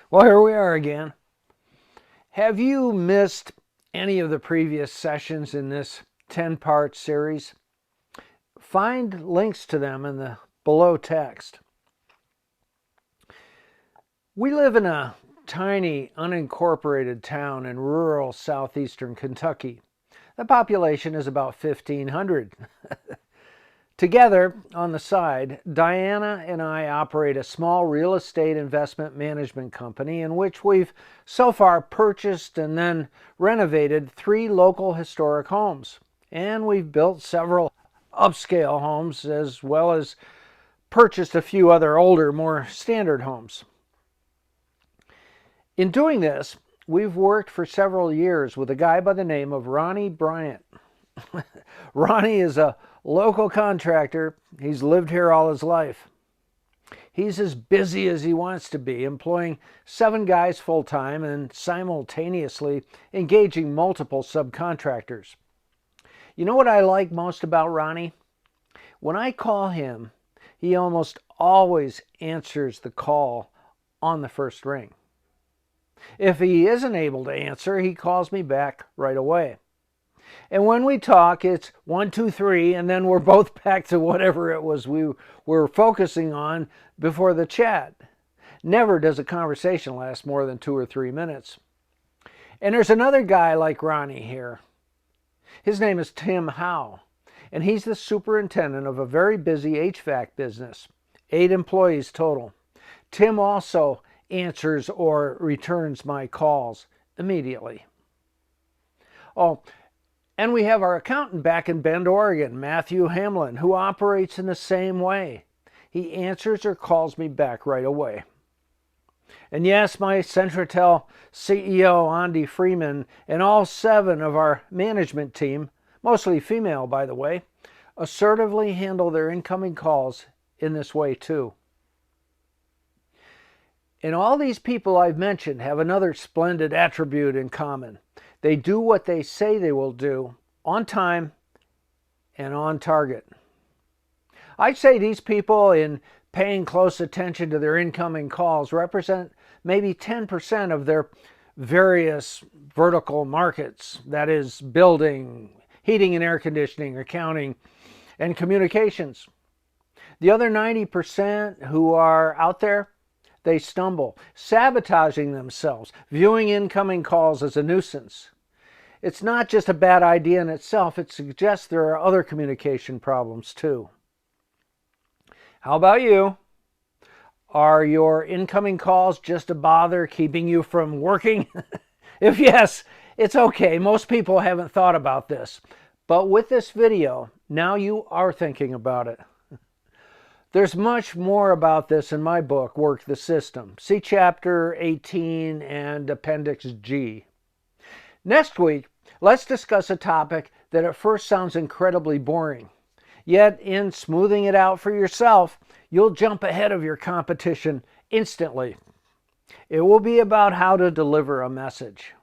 Well, here we are again. Have you missed any of the previous sessions in this 10-part series? Find links to them in the below text. We live in a tiny, unincorporated town in rural southeastern Kentucky. The population is about 1,500. Together, on the side, Diana and I operate a small real estate investment management company in which we've so far purchased and then renovated 3 local historic homes. And we've built several upscale homes as well as purchased a few other older, more standard homes. In doing this, we've worked for several years with a guy by the name of Ronnie Bryant. Ronnie is a local contractor. He's lived here all his life. He's as busy as he wants to be, employing 7 guys full-time and simultaneously engaging multiple subcontractors. You know what I like most about Ronnie? When I call him, he almost always answers the call on the first ring. If he isn't able to answer, he calls me back right away. And when we talk, it's 1, 2, 3, and then we're both back to whatever it was we were focusing on before the chat. Never does a conversation last more than 2 or 3 minutes. And there's another guy like Ronnie here. His name is Tim Howe, and he's the superintendent of a very busy HVAC business, 8 employees total. Tim also answers or returns my calls immediately. Oh, and we have our accountant back in Bend, Oregon, Matthew Hamlin, who operates in the same way. He answers or calls me back right away. And yes, my Centratel CEO, Andy Freeman, and all 7 of our management team, mostly female by the way, assertively handle their incoming calls in this way too. And all these people I've mentioned have another splendid attribute in common. They do what they say they will do, on time and on target. I'd say these people, in paying close attention to their incoming calls, represent maybe 10% of their various vertical markets. That is, building, heating and air conditioning, accounting, and communications. The other 90% who are out there, they stumble, sabotaging themselves, viewing incoming calls as a nuisance. It's not just a bad idea in itself, it suggests there are other communication problems too. How about you? Are your incoming calls just a bother keeping you from working? If yes, it's okay. Most people haven't thought about this. But with this video, now you are thinking about it. There's much more about this in my book, Work the System. See Chapter 18 and Appendix G. Next week, let's discuss a topic that at first sounds incredibly boring. Yet, in smoothing it out for yourself, you'll jump ahead of your competition instantly. It will be about how to deliver a message.